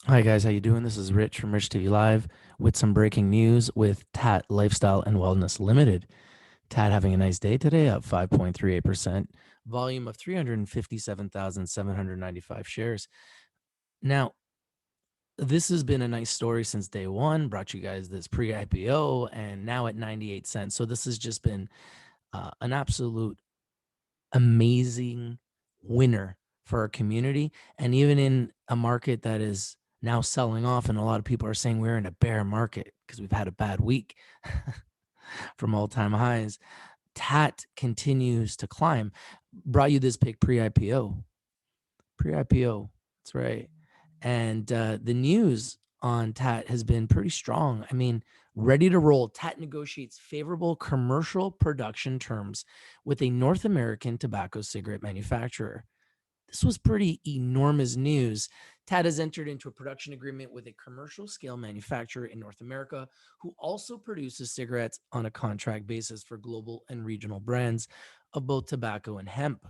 Hi guys, how you doing? This is Rich from Rich TV Live with some breaking news with TAAT Lifestyle and Wellness Limited. TAAT having a nice day today, up 5.38%, volume of 357,795 shares. Now, this has been a nice story since day one. Brought you guys this pre-IPO and now at 98 cents. So this has just been an absolute amazing winner for our community. And even in a market that is now selling off, and a lot of people are saying we're in a bear market because we've had a bad week from all-time highs, TAT continues to climb. Brought you this pick pre-IPO. That's right. And the news on TAT has been pretty strong. I mean, ready to roll. TAT negotiates favorable commercial production terms with a North American tobacco cigarette manufacturer. This was pretty enormous news. TAT has entered into a production agreement with a commercial scale manufacturer in North America who also produces cigarettes on a contract basis for global and regional brands of both tobacco and hemp.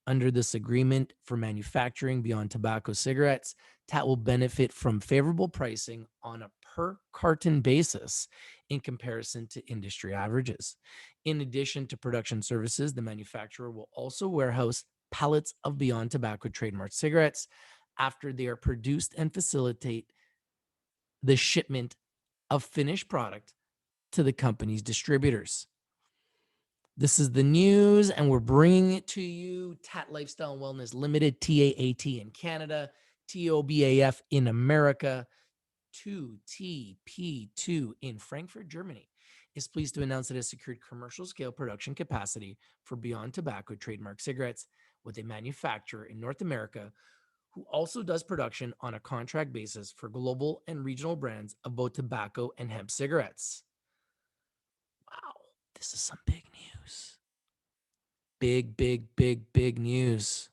Under this agreement for manufacturing beyond tobacco cigarettes, TAT will benefit from favorable pricing on a per carton basis in comparison to industry averages. In addition to production services, the manufacturer will also warehouse pallets of beyond tobacco trademark cigarettes after they are produced and facilitate the shipment of finished product to the company's distributors. This is the news, and we're bringing it to you. TAAT Lifestyle and Wellness Limited, TAAT in Canada, TOBAF in America, 2TP2 in Frankfurt, Germany, is pleased to announce that it has secured commercial scale production capacity for Beyond Tobacco trademark cigarettes with a manufacturer in North America who also does production on a contract basis for global and regional brands of both tobacco and hemp cigarettes. Wow, this is some big news. Big news.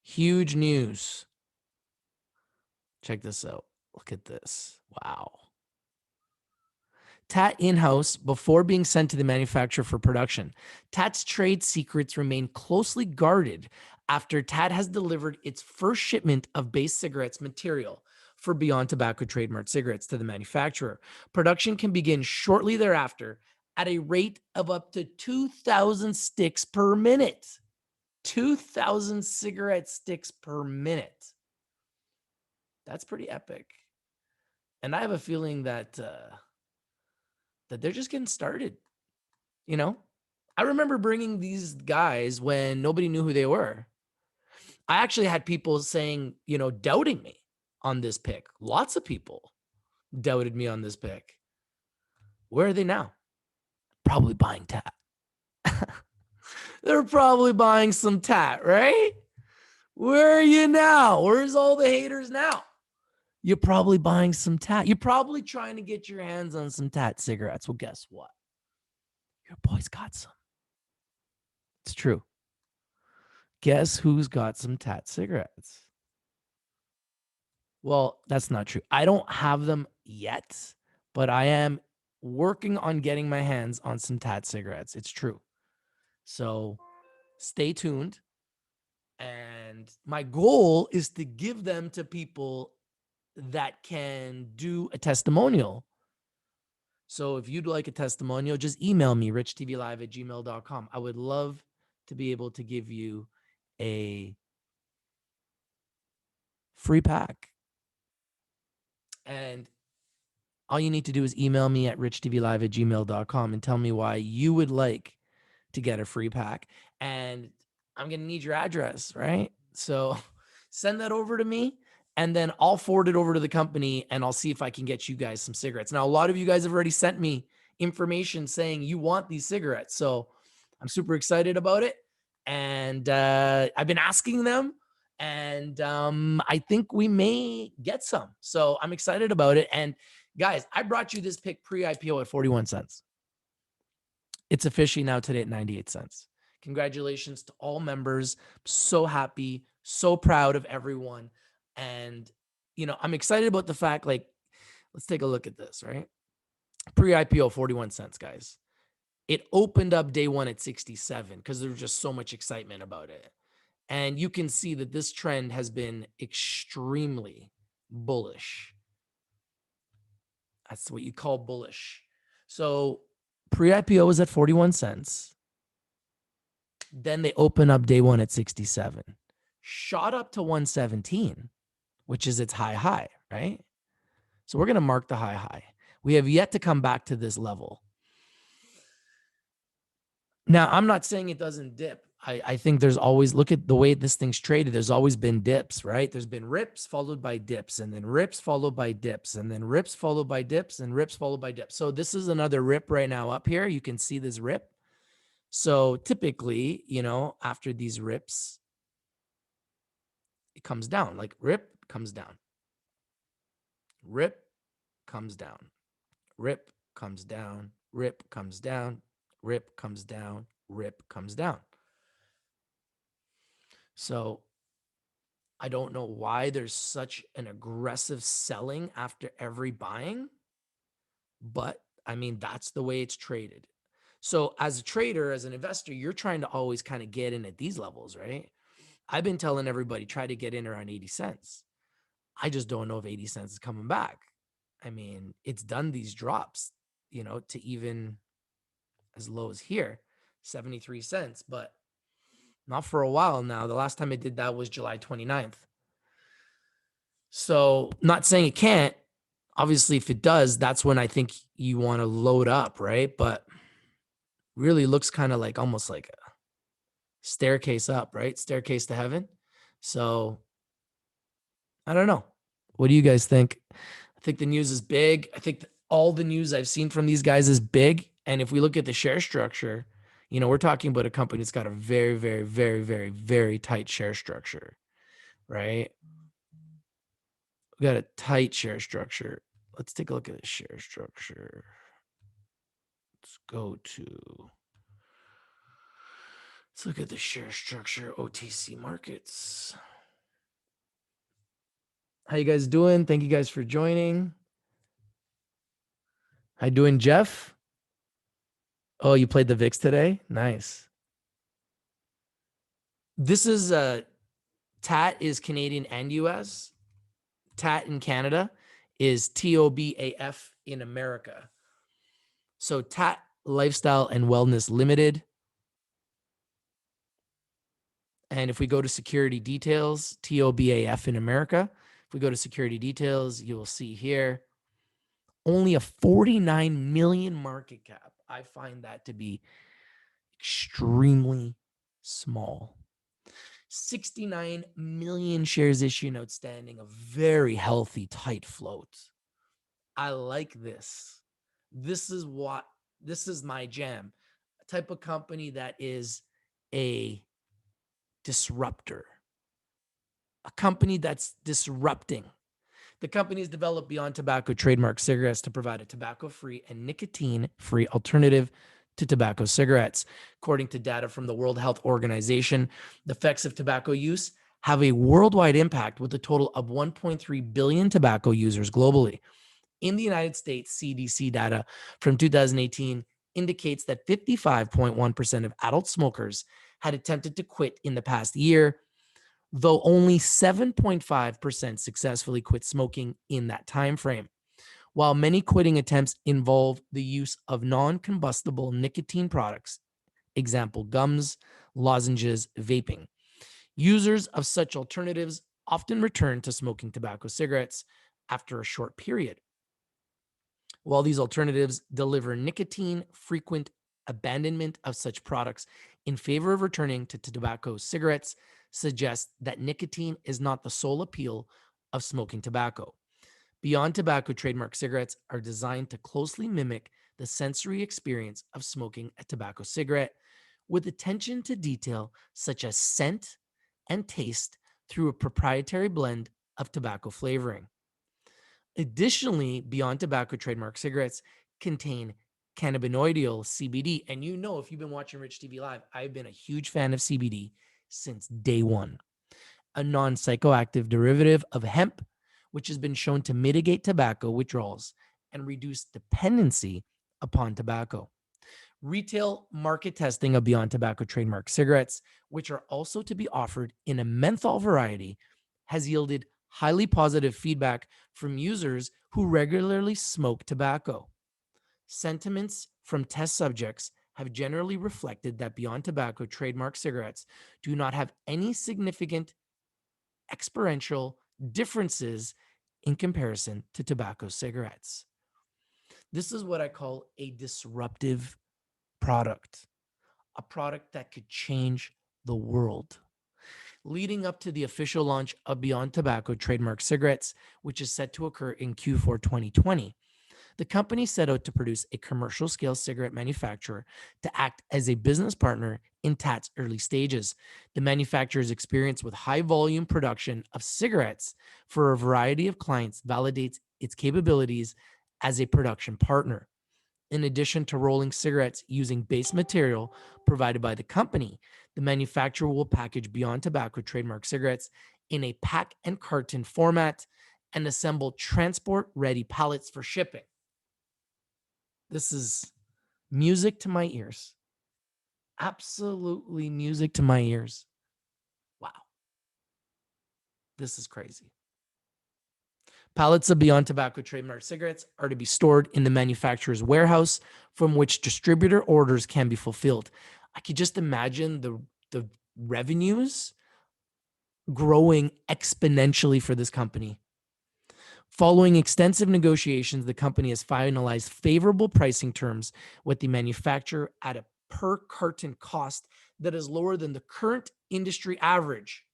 Huge news. Check this out. Look at this. Wow. TAT in-house before being sent to the manufacturer for production. TAT's trade secrets remain closely guarded after TAT has delivered its first shipment of base cigarettes material for Beyond Tobacco trademark cigarettes to the manufacturer. Production can begin shortly thereafter at a rate of up to 2,000 sticks per minute. 2,000 cigarette sticks per minute. That's pretty epic. And I have a feeling that they're just getting started. You know, I remember bringing these guys when nobody knew who they were. I actually had people saying, doubting me on this pick. Lots of people doubted me on this pick. Where are they now? Probably buying TAT. They're probably buying some TAT, right? Where are you now? Where's all the haters now? You're probably buying some TAT. You're probably trying to get your hands on some TAT cigarettes. Well, guess what? Your boy's got some. It's true. Guess who's got some TAT cigarettes? Well, that's not true. I don't have them yet, but I am working on getting my hands on some TAT cigarettes. It's true. So stay tuned. And my goal is to give them to people that can do a testimonial. So if you'd like a testimonial, just email me, richtvlive@gmail.com. I would love to be able to give you a free pack. And all you need to do is email me at richtvlive@gmail.com and tell me why you would like to get a free pack. And I'm going to need your address, right? So send that over to me, and then I'll forward it over to the company, and I'll see if I can get you guys some cigarettes. Now, a lot of you guys have already sent me information saying you want these cigarettes. So I'm super excited about it. And I've been asking them, and I think we may get some. So I'm excited about it. And guys, I brought you this pick pre-IPO at 41 cents. It's officially now today at 98 cents. Congratulations to all members. So happy, so proud of everyone. And, I'm excited about the fact, let's take a look at this, right? Pre-IPO, 41 cents, guys. It opened up day one at 67 because there was just so much excitement about it. And you can see that this trend has been extremely bullish. That's what you call bullish. So pre-IPO was at 41 cents. Then they open up day one at 67, shot up to 117, which is its high, right? So we're going to mark the high. We have yet to come back to this level. Now, I'm not saying it doesn't dip. I think there's always, look at the way this thing's traded. There's always been dips, right? There's been rips followed by dips, and then rips followed by dips, and then rips followed by dips, and rips followed by dips. So this is another rip right now up here. You can see this rip. So typically, after these rips, it comes down. Like rip comes down. Rip comes down. Rip comes down. Rip comes down. Rip comes down. Rip comes down. So I don't know why there's such an aggressive selling after every buying, but I mean, that's the way it's traded. So as a trader, as an investor, you're trying to always kind of get in at these levels, right? I've been telling everybody, try to get in around 80 cents. I just don't know if 80 cents is coming back. I mean, it's done these drops, to even as low as here, 73 cents, but not for a while now. The last time it did that was July 29th. So not saying it can't. Obviously, if it does, that's when I think you want to load up, right? But really looks kind of like almost like a staircase up, right? Staircase to heaven. So I don't know. What do you guys think? I think the news is big. I think all the news I've seen from these guys is big. And if we look at the share structure, we're talking about a company that's got a very, very, very, very, very tight share structure, right? We got a tight share structure. Let's take a look at the share structure. Let's look at the share structure, OTC markets. How you guys doing? Thank you guys for joining. How you doing, Jeff? Oh, you played the VIX today? Nice. This is TAAT is Canadian and US. TAAT in Canada is TOBAF in America. So TAAT Lifestyle and Wellness Limited. And if we go to security details, TOBAF in America, if we go to security details, you will see here only a 49 million market cap. I find that to be extremely small. 69 million shares issued and outstanding, a very healthy, tight float. I like this. This is my jam. A type of company that is a disruptor. A company that's disrupting. The company has developed Beyond Tobacco trademark cigarettes to provide a tobacco-free and nicotine-free alternative to tobacco cigarettes. According to data from the World Health Organization, the effects of tobacco use have a worldwide impact with a total of 1.3 billion tobacco users globally. In the United States, CDC data from 2018 indicates that 55.1% of adult smokers had attempted to quit in the past year, though only 7.5% successfully quit smoking in that time frame. While many quitting attempts involve the use of non-combustible nicotine products, example gums, lozenges, vaping, users of such alternatives often return to smoking tobacco cigarettes after a short period. While these alternatives deliver nicotine, frequent abandonment of such products in favor of returning to tobacco cigarettes suggests that nicotine is not the sole appeal of smoking tobacco. Beyond Tobacco trademark cigarettes are designed to closely mimic the sensory experience of smoking a tobacco cigarette with attention to detail such as scent and taste through a proprietary blend of tobacco flavoring. Additionally, Beyond Tobacco trademark cigarettes contain cannabinoidal CBD. And if you've been watching Rich TV Live, I've been a huge fan of CBD since day one. A non-psychoactive derivative of hemp, which has been shown to mitigate tobacco withdrawals and reduce dependency upon tobacco. Retail market testing of Beyond Tobacco trademark cigarettes, which are also to be offered in a menthol variety, has yielded highly positive feedback from users who regularly smoke tobacco. Sentiments from test subjects have generally reflected that Beyond Tobacco trademark cigarettes do not have any significant experiential differences in comparison to tobacco cigarettes. This is what I call a disruptive product, a product that could change the world. Leading up to the official launch of Beyond Tobacco trademark cigarettes, which is set to occur in Q4 2020, the company set out to produce a commercial scale cigarette manufacturer to act as a business partner in TAAT's early stages. The manufacturer's experience with high volume production of cigarettes for a variety of clients validates its capabilities as a production partner. In addition to rolling cigarettes using base material provided by the company, the manufacturer will package Beyond Tobacco trademark cigarettes in a pack and carton format and assemble transport-ready pallets for shipping. This is music to my ears. Absolutely music to my ears. Wow. This is crazy. Pallets of Beyond Tobacco trademark cigarettes are to be stored in the manufacturer's warehouse from which distributor orders can be fulfilled. I could just imagine the revenues growing exponentially for this company. Following extensive negotiations, the company has finalized favorable pricing terms with the manufacturer at a per carton cost that is lower than the current industry average.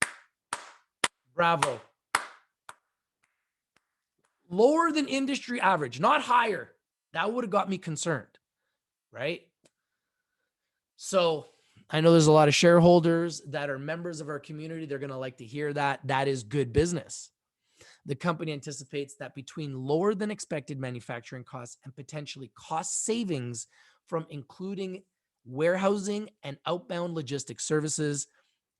Bravo. Lower than industry average, not higher. That would have got me concerned, right? So I know there's a lot of shareholders that are members of our community. They're going to like to hear that. That is good business. The company anticipates that between lower than expected manufacturing costs and potentially cost savings from including warehousing and outbound logistics services,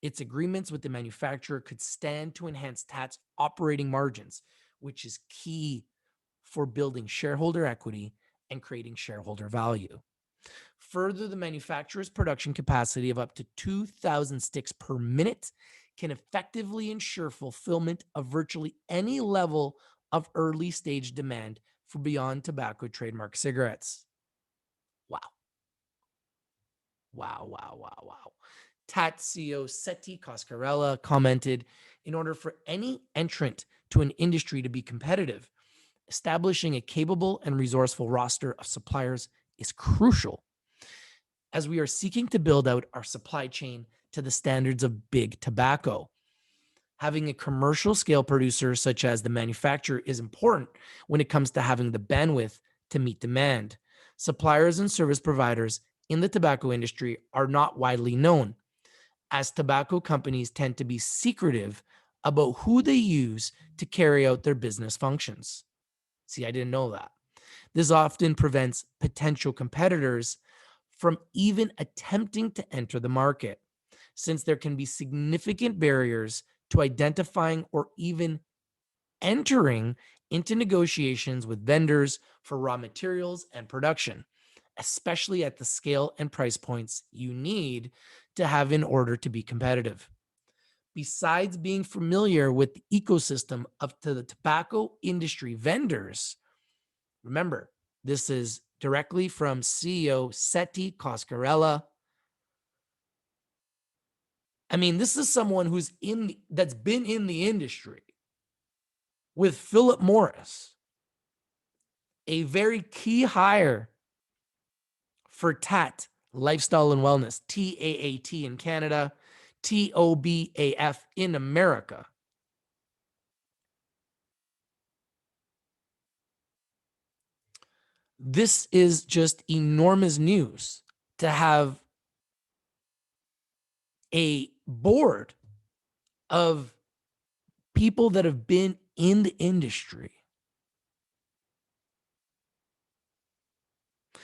its agreements with the manufacturer could stand to enhance TAAT's operating margins, which is key for building shareholder equity and creating shareholder value. Further, the manufacturer's production capacity of up to 2,000 sticks per minute can effectively ensure fulfillment of virtually any level of early stage demand for Beyond Tobacco trademark cigarettes. Wow. Wow, wow, wow, wow. TAAT CEO Seti Coscarella commented, in order for any entrant to an industry to be competitive, establishing a capable and resourceful roster of suppliers is crucial, as we are seeking to build out our supply chain to the standards of big tobacco. Having a commercial scale producer such as the manufacturer is important when it comes to having the bandwidth to meet demand. Suppliers and service providers in the tobacco industry are not widely known, as tobacco companies tend to be secretive about who they use to carry out their business functions. See, I didn't know that. This often prevents potential competitors from even attempting to enter the market, since there can be significant barriers to identifying or even entering into negotiations with vendors for raw materials and production, especially at the scale and price points you need to have in order to be competitive. Besides being familiar with the ecosystem of the tobacco industry vendors, remember, this is directly from CEO Seti Coscarella. I mean, this is someone who's that's been in the industry with Philip Morris, a very key hire for TAAT Lifestyle and Wellness, TAAT in Canada, TOBAF in America. This is just enormous news to have a board of people that have been in the industry.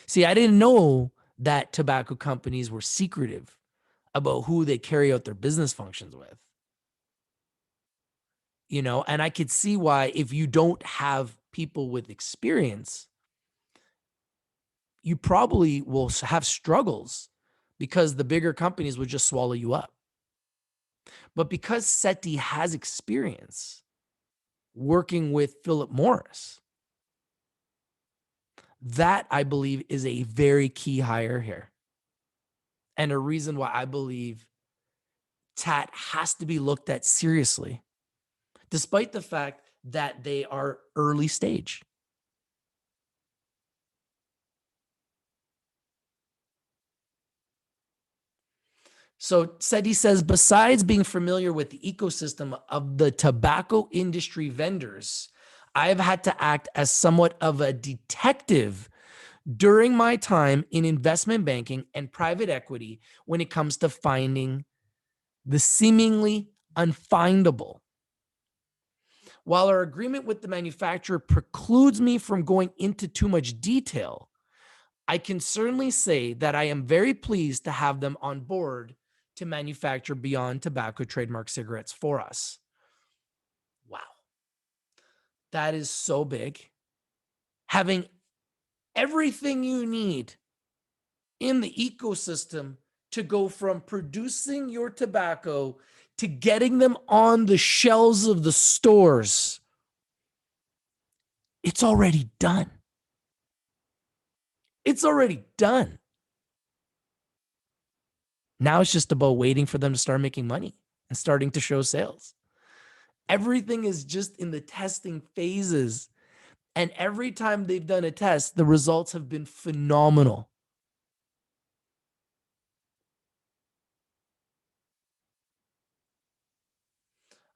See, I didn't know that tobacco companies were secretive about who they carry out their business functions with. You know, and I could see why, if you don't have people with experience, you probably will have struggles because the bigger companies would just swallow you up. But because Seti has experience, working with Philip Morris. That, I believe, is a very key hire here. And a reason why I believe TAAT has to be looked at seriously, despite the fact that they are early stage. So Seti says, besides being familiar with the ecosystem of the tobacco industry vendors, I've had to act as somewhat of a detective during my time in investment banking and private equity when it comes to finding the seemingly unfindable. While our agreement with the manufacturer precludes me from going into too much detail, I can certainly say that I am very pleased to have them on board to manufacture Beyond Tobacco trademark cigarettes for us. Wow. That is so big. Having everything you need in the ecosystem to go from producing your tobacco to getting them on the shelves of the stores. It's already done. It's already done. Now it's just about waiting for them to start making money and starting to show sales. Everything is just in the testing phases. And every time they've done a test, the results have been phenomenal.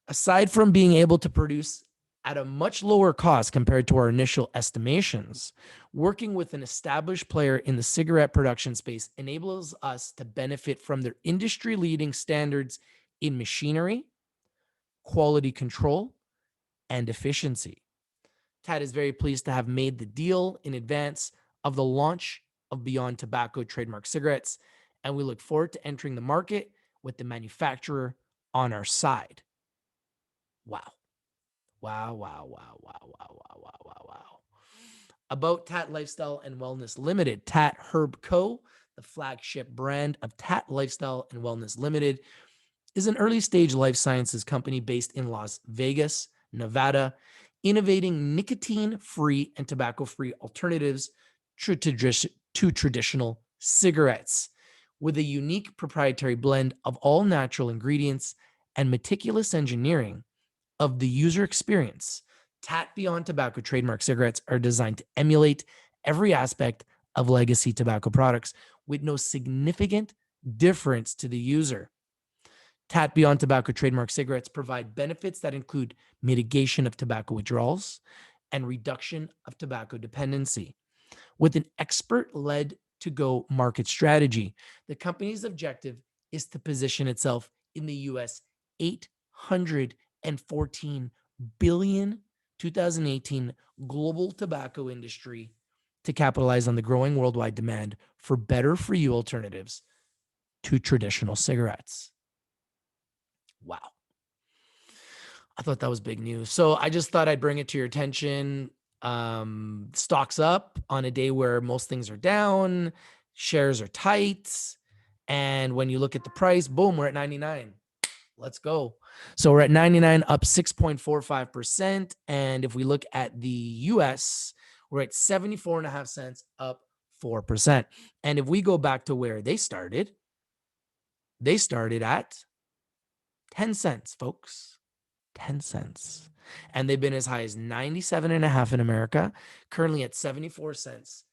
Aside from being able to produce at a much lower cost compared to our initial estimations, working with an established player in the cigarette production space enables us to benefit from their industry-leading standards in machinery, quality control, and efficiency. TAAT is very pleased to have made the deal in advance of the launch of Beyond Tobacco trademark cigarettes, and we look forward to entering the market with the manufacturer on our side. Wow. Wow, wow, wow, wow, wow, wow, wow, wow, wow. About TAAT Lifestyle and Wellness Limited, TAAT Herb Co., the flagship brand of TAAT Lifestyle and Wellness Limited, is an early stage life sciences company based in Las Vegas, Nevada, innovating nicotine-free and tobacco-free alternatives to traditional cigarettes with a unique proprietary blend of all natural ingredients and meticulous engineering of the user experience. TAAT Beyond Tobacco trademark cigarettes are designed to emulate every aspect of legacy tobacco products with no significant difference to the user. TAAT Beyond Tobacco trademark cigarettes provide benefits that include mitigation of tobacco withdrawals and reduction of tobacco dependency. With an expert-led to-go market strategy, the company's objective is to position itself in the US $814 billion 2018 global tobacco industry to capitalize on the growing worldwide demand for better-for-you alternatives to traditional cigarettes. Wow. I thought that was big news. So I just thought I'd bring it to your attention. Stocks up on a day where most things are down, shares are tight. And when you look at the price, boom, we're at 99. Let's go. So we're at 99, up 6.45%. And if we look at the US, we're at 74.5 cents, up 4%. And if we go back to where they started at 10 cents, folks. 10 cents. And they've been as high as 97.5 in America, currently at 74 cents.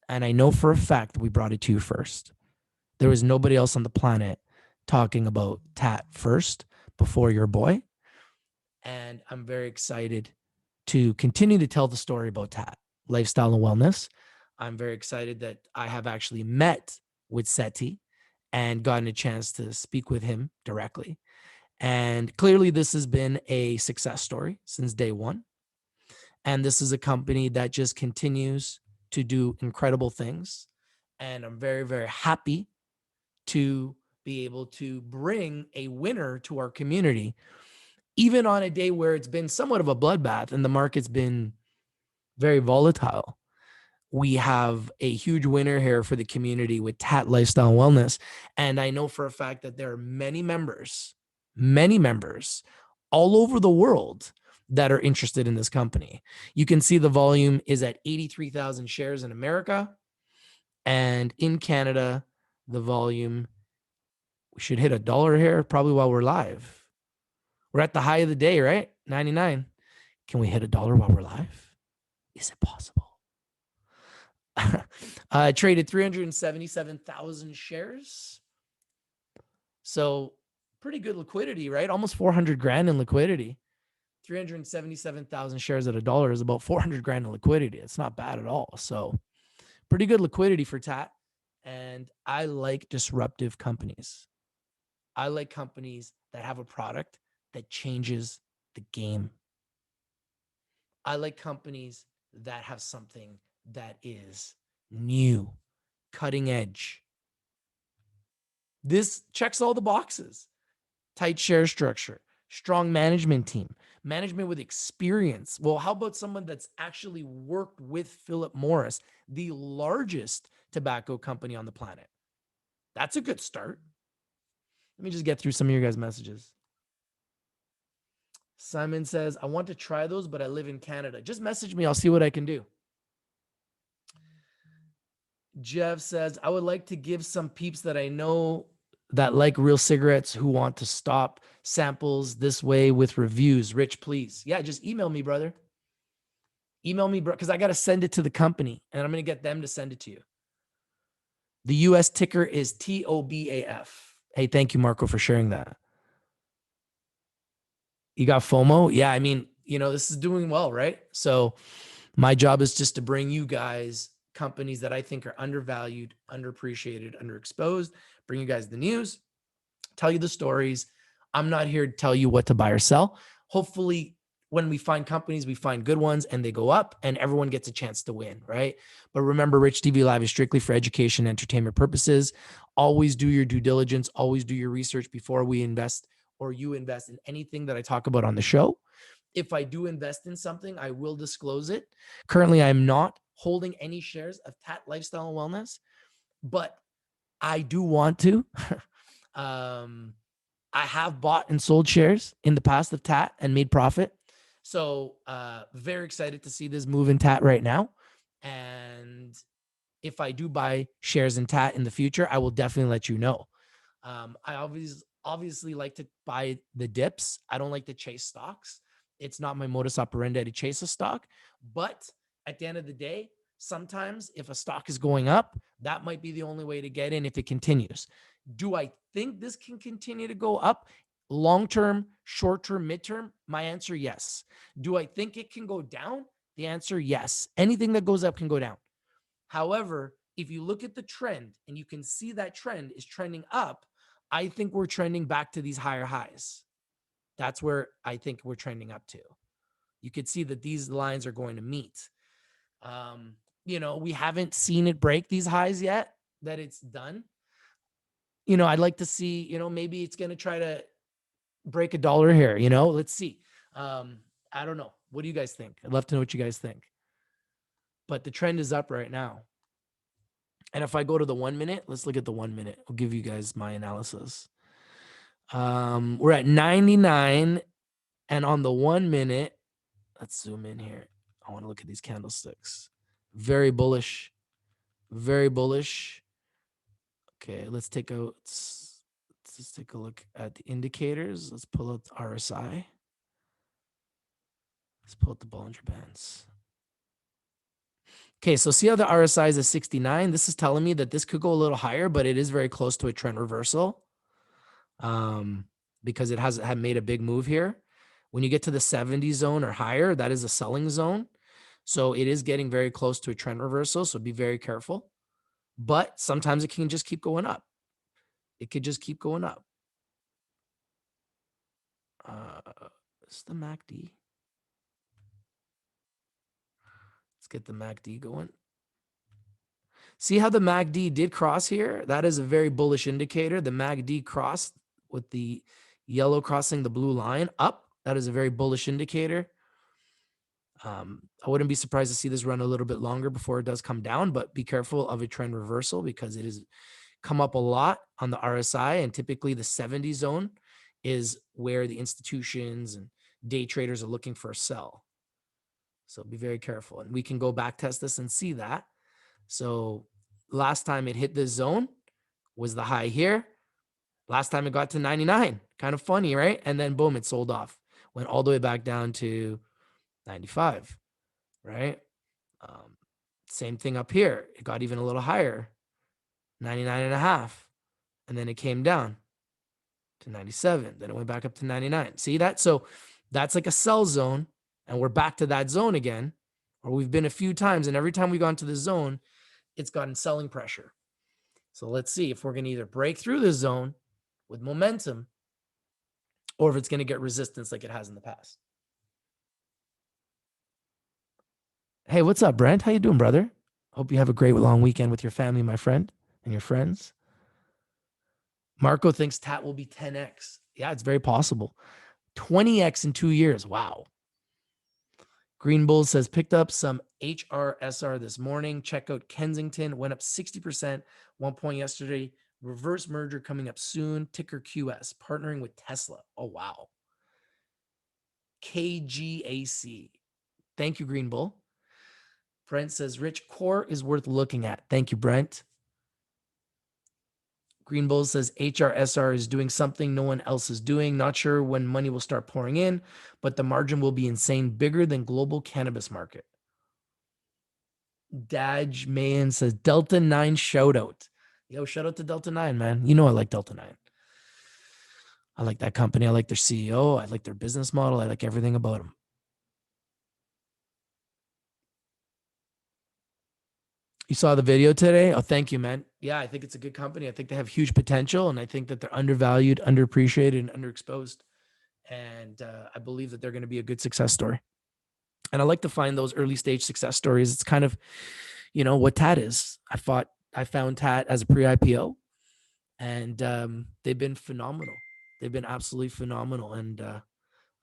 And I know for a fact that we brought it to you first. There was nobody else on the planet talking about TAAT first before your boy. And I'm very excited to continue to tell the story about TAAT, lifestyle and wellness. I'm very excited that I have actually met with Seti and gotten a chance to speak with him directly. And clearly this has been a success story since day one. And this is a company that just continues to do incredible things. And I'm very, very happy to be able to bring a winner to our community, even on a day where it's been somewhat of a bloodbath and the market's been very volatile. We have a huge winner here for the community with TAAT Lifestyle and Wellness. And I know for a fact that there are many members all over the world that are interested in this company. You can see the volume is at 83,000 shares in America. And in Canada, the volume, we should hit $1 here probably while we're live. We're at the high of the day, right? 99. Can we hit $1 while we're live? Is it possible? Traded 377,000 shares. So pretty good liquidity, right? Almost 400 grand in liquidity. 377,000 shares at $1 is about 400 grand in liquidity. It's not bad at all. So pretty good liquidity for TAAT. And I like disruptive companies. I like companies that have a product that changes the game. I like companies that have something that is new, cutting edge. This checks all the boxes. Tight share structure, strong management team, management with experience. Well, how about someone that's actually worked with Philip Morris, the largest tobacco company on the planet? That's a good start. Let me just get through some of your guys' messages. Simon says, I want to try those, but I live in Canada. Just message me. I'll see what I can do. Jeff says, I would like to give some peeps that I know that like real cigarettes who want to stop samples this way with reviews. Rich, please. Yeah, just email me, brother. Email me, bro, because I got to send it to the company, and I'm going to get them to send it to you. The US ticker is TOBAF. Hey, thank you, Marco, for sharing that. You got FOMO? Yeah, I mean, this is doing well, right? So my job is just to bring you guys companies that I think are undervalued, underappreciated, underexposed, bring you guys the news, tell you the stories. I'm not here to tell you what to buy or sell. Hopefully, when we find companies, we find good ones and they go up and everyone gets a chance to win, right? But remember, Rich TV Live is strictly for education and entertainment purposes. Always do your due diligence. Always do your research before we invest or you invest in anything that I talk about on the show. If I do invest in something, I will disclose it. Currently, I'm not holding any shares of TAAT Lifestyle and Wellness, but I do want to. I have bought and sold shares in the past of TAAT and made profit. So very excited to see this move in TAAT right now. And if I do buy shares in TAAT in the future, I will definitely let you know. I obviously like to buy the dips. I don't like to chase stocks. It's not my modus operandi to chase a stock. But at the end of the day, sometimes if a stock is going up, that might be the only way to get in if it continues. Do I think this can continue to go up long-term, short-term, midterm? My answer, yes. Do I think it can go down? The answer, yes. Anything that goes up can go down. However, if you look at the trend and you can see that trend is trending up, I think we're trending back to these higher highs. That's where I think we're trending up to. You could see that these lines are going to meet. We haven't seen it break these highs yet, that it's done. I'd like to see, maybe it's going to try to break $1 here, let's see. I don't know. What do you guys think? I'd love to know what you guys think. But the trend is up right now. And if I go to the 1 minute, let's look at the 1 minute. I'll give you guys my analysis. We're at 99. And on the 1 minute, let's zoom in here. I want to look at these candlesticks. Very bullish. Very bullish. Okay, let's take a look at the indicators. Let's pull out the RSI. Let's pull out the Bollinger Bands. Okay, so see how the RSI is at 69? This is telling me that this could go a little higher, but it is very close to a trend reversal because it had made a big move here. When you get to the 70 zone or higher, that is a selling zone. So it is getting very close to a trend reversal, so be very careful. But sometimes it can just keep going up. It could just keep going up. This is the MACD. Let's get the MACD going. See how the MACD did cross here? That is a very bullish indicator. The MACD crossed with the yellow crossing the blue line up. That is a very bullish indicator. I wouldn't be surprised to see this run a little bit longer before it does come down, but be careful of a trend reversal because it has come up a lot on the RSI, and typically the 70 zone is where the institutions and day traders are looking for a sell. So be very careful. And we can go back test this and see that. So last time it hit this zone was the high here. Last time it got to 99. Kind of funny, right? And then boom, it sold off. Went all the way back down to 95, right? Same thing up here. It got even a little higher, 99 and a half. And then it came down to 97. Then it went back up to 99. See that? So that's like a sell zone. And we're back to that zone again, or we've been a few times. And every time we've gone to the zone, it's gotten selling pressure. So let's see if we're going to either break through the zone with momentum or if it's going to get resistance like it has in the past. Hey, what's up, Brent? How you doing, brother? Hope you have a great long weekend with your family, my friend, and your friends. Marco thinks TAAT will be 10x. Yeah, it's very possible. 20x in 2 years. Wow. Green Bull says, picked up some HRSR this morning. Check out Kensington. Went up 60%. 1 point yesterday. Reverse merger coming up soon. Ticker QS. Partnering with Tesla. Oh, wow. KGAC. Thank you, Green Bull. Brent says, Rich, core is worth looking at. Thank you, Brent. Green Bull says HRSR is doing something no one else is doing. Not sure when money will start pouring in, but the margin will be insane, bigger than global cannabis market. Daj Mayan says Delta 9 shout out. Yo, shout out to Delta 9, man. You know I like Delta 9. I like that company. I like their CEO. I like their business model. I like everything about them. You saw the video today? Oh, thank you, man. Yeah, I think it's a good company. I think they have huge potential, and I think that they're undervalued, underappreciated, and underexposed. And I believe that they're going to be a good success story. And I like to find those early stage success stories. It's kind of, what TAAT is. I found TAAT as a pre-IPO, and they've been phenomenal. They've been absolutely phenomenal. And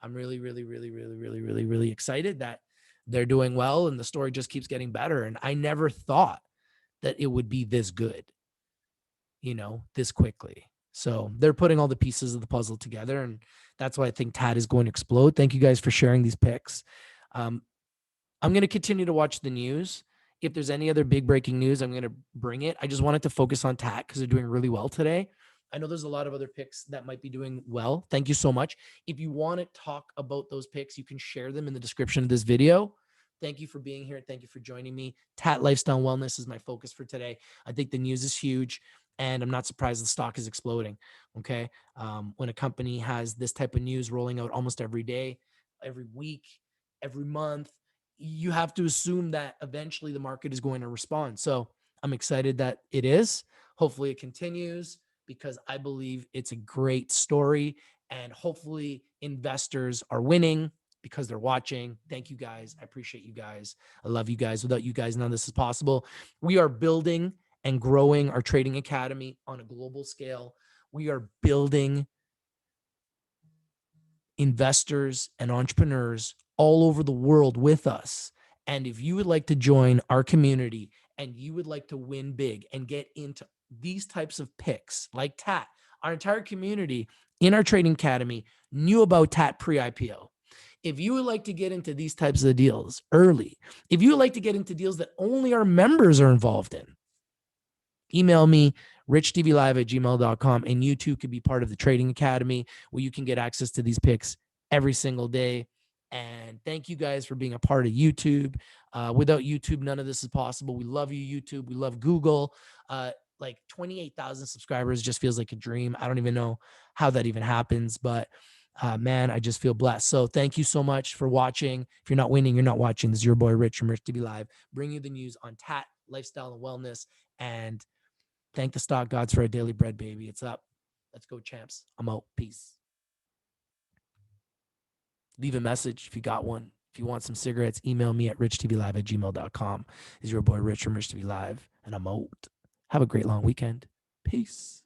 I'm really, really, really, really, really, really, really excited that they're doing well, and the story just keeps getting better. And I never thought that it would be this good, this quickly. So they're putting all the pieces of the puzzle together, and that's why I think TAAT is going to explode. Thank you guys for sharing these picks. I'm going to continue to watch the news. If there's any other big breaking news, I'm going to bring it. I just wanted to focus on TAAT because they're doing really well today. I know there's a lot of other picks that might be doing well. Thank you so much. If you want to talk about those picks, you can share them in the description of this video. Thank you for being here. Thank you for joining me. TAAT Lifestyle Wellness is my focus for today. I think the news is huge, and I'm not surprised the stock is exploding. Okay. When a company has this type of news rolling out almost every day, every week, every month, you have to assume that eventually the market is going to respond. So I'm excited that it is. Hopefully it continues, because I believe it's a great story, and hopefully investors are winning because they're watching. Thank you guys. I appreciate you guys. I love you guys. Without you guys, none of this is possible. We are building and growing our trading academy on a global scale. We are building investors and entrepreneurs all over the world with us. And if you would like to join our community and you would like to win big and get into these types of picks like TAAT, our entire community in our trading academy knew about TAAT pre-IPO. If you would like to get into these types of deals early, if you would like to get into deals that only our members are involved in, email me, richtvlive@gmail.com, and you too could be part of the Trading Academy where you can get access to these picks every single day. And thank you guys for being a part of YouTube. Without YouTube, none of this is possible. We love you, YouTube. We love Google. Like 28,000 subscribers just feels like a dream. I don't even know how that even happens, but man, I just feel blessed. So thank you so much for watching. If you're not winning, you're not watching. This is your boy Rich from Rich TV Live, bringing you the news on TAAT, lifestyle, and wellness. And thank the stock gods for our daily bread, baby. It's up. Let's go, champs. I'm out. Peace. Leave a message if you got one. If you want some cigarettes, email me at richtvlive@gmail.com. This is your boy Rich from Rich TV Live, and I'm out. Have a great long weekend. Peace.